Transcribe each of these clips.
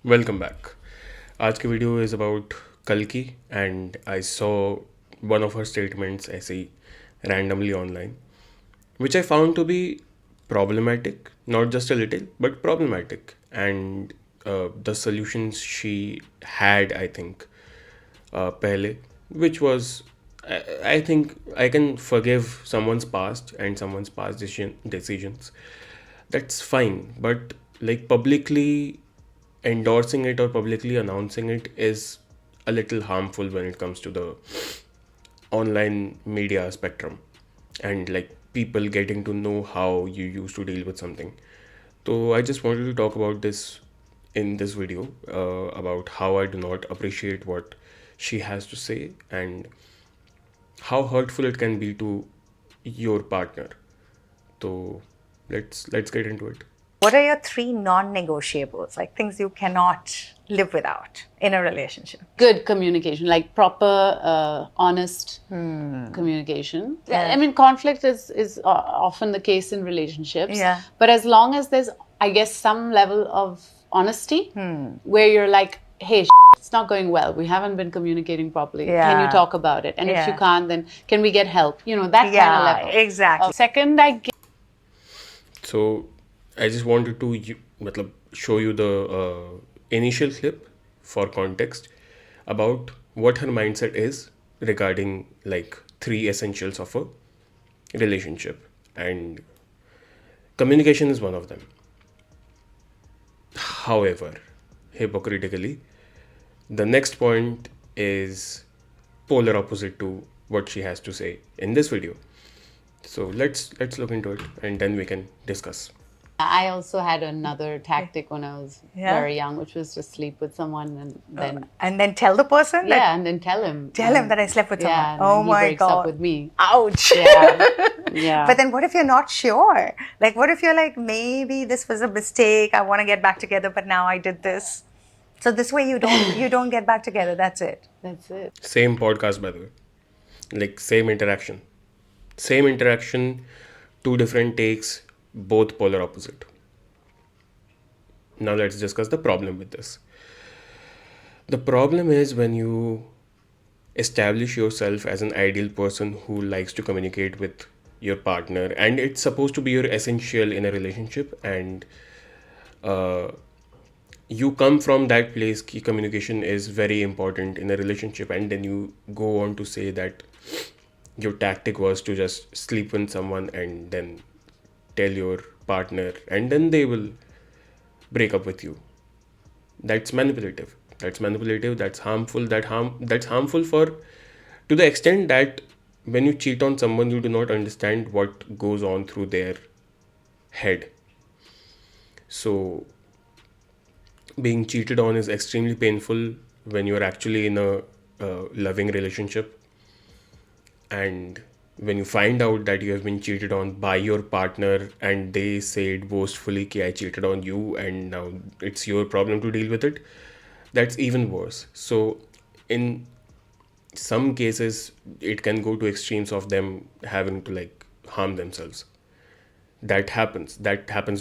Welcome back. आज की video is about कल्कि and I saw one of her statements ऐसे ही randomly online, which I found to be problematic, not just a little, but problematic. And the solutions she had, I think, pehle, which was, I think I can forgive someone's past and someone's past decisions. That's fine, but like publicly endorsing it or publicly announcing it is a little harmful when it comes to the online media spectrum and like people getting to know how you used to deal with something. So I just wanted to talk about this in this video about how I do not appreciate what she has to say and how hurtful it can be to your partner. So let's get into it. What are your three non-negotiables, like things you cannot live without in a relationship? Good communication, like proper, honest communication. Yeah. I mean, conflict is often the case in relationships. Yeah. But as long as there's, I guess, some level of honesty where you're like, hey, it's not going well. We haven't been communicating properly. Can Yeah. you talk about it? And if Yeah. you can't, then can we get help? You know, that kind of level. Exactly. Second, I guess. So I just wanted to matlab, show you the initial clip for context about what her mindset is regarding like three essentials of a relationship, and communication is one of them. However, hypocritically, the next point is polar opposite to what she has to say in this video. So let's look into it and then we can discuss. I also had another tactic when I was Yeah. very young, which was to sleep with someone And then tell the person that, yeah, and then tell him. tell him that I slept with Yeah, someone. and Oh then he my breaks God. up with me. Ouch. Yeah, yeah. But then what if you're not sure? Like, what if you're like, maybe this was a mistake. I want to get back together, but now I did this. So this way you don't get back together. That's it. That's it. Same podcast, by the way. Like, same interaction. Same interaction, two different takes, both polar opposite. Now, let's discuss the problem with this. The problem is when you establish yourself as an ideal person who likes to communicate with your partner, and it's supposed to be your essential in a relationship, and you come from that place ki communication is very important in a relationship, and then you go on to say that your tactic was to just sleep with someone and then tell your partner and then they will break up with you. That's manipulative. That's harmful. That's harmful for to the extent that when you cheat on someone you do not understand what goes on through their head. So being cheated on is extremely painful when you're actually in a loving relationship, and when you find out that you have been cheated on by your partner and they say it boastfully ki I cheated on you and now it's your problem to deal with it, that's even worse. So in some cases it can go to extremes of them having to like harm themselves. That happens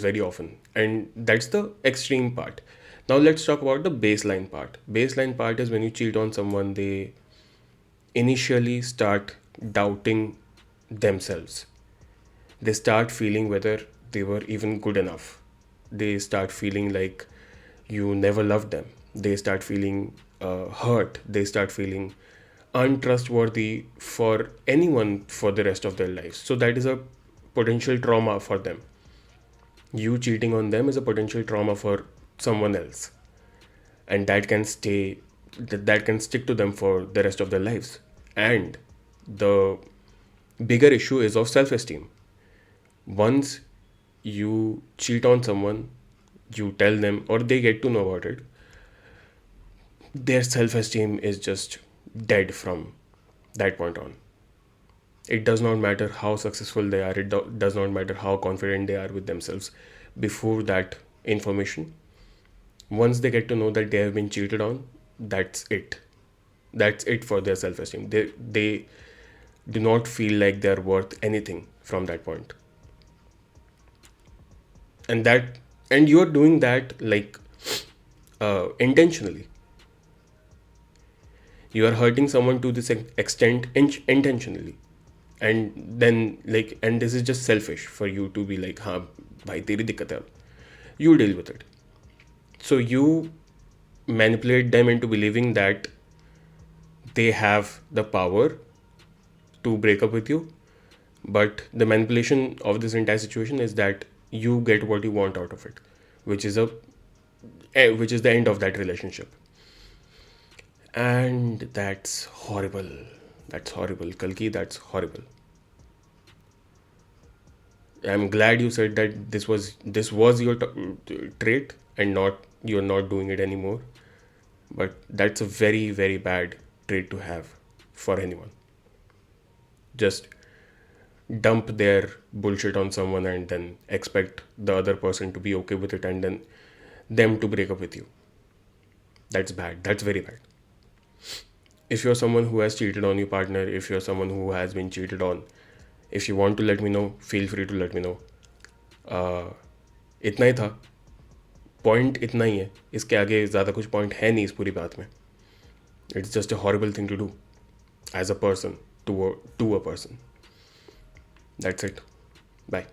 very often, and that's the extreme part. Now let's talk about the baseline part. Baseline part is when you cheat on someone, they initially start doubting themselves. They start feeling whether they were even good enough. They start feeling like you never loved them. They start feeling hurt. They start feeling untrustworthy for anyone for the rest of their lives. So that is a potential trauma for them. You cheating on them is a potential trauma for someone else, and that can stick to them for the rest of their lives. And the bigger issue is of self-esteem. Once you cheat on someone, you tell them or they get to know about it, their self-esteem is just dead from that point on. It does not matter how successful they are, does not matter how confident they are with themselves before that information. Once they get to know that they have been cheated on, that's it. That's it for their self-esteem. They do not feel like they're worth anything from that point. And you're doing that like intentionally. You are hurting someone to this extent intentionally, and then like, and this is just selfish for you to be like, हाँ भाई तेरी दिक्कत है, you deal with it. So you manipulate them into believing that they have the power to break up with you, but the manipulation of this entire situation is that you get what you want out of it, which is which is the end of that relationship. And that's horrible. That's horrible, Kalki. That's horrible. I'm glad you said that this was your trait, and not you're not doing it anymore. But that's a very, very bad trait to have for anyone. Just dump their bullshit on someone and then expect the other person to be okay with it, and then them to break up with you. That's bad. That's very bad. If you're someone who has cheated on your partner, if you're someone who has been cheated on, if you want to let me know, feel free to let me know. इतना ही था, point इतना ही है, इसके आगे ज़्यादा कुछ point है नहीं इस पूरी बात में. It's just a horrible thing to do as a person to a person. That's it. Bye.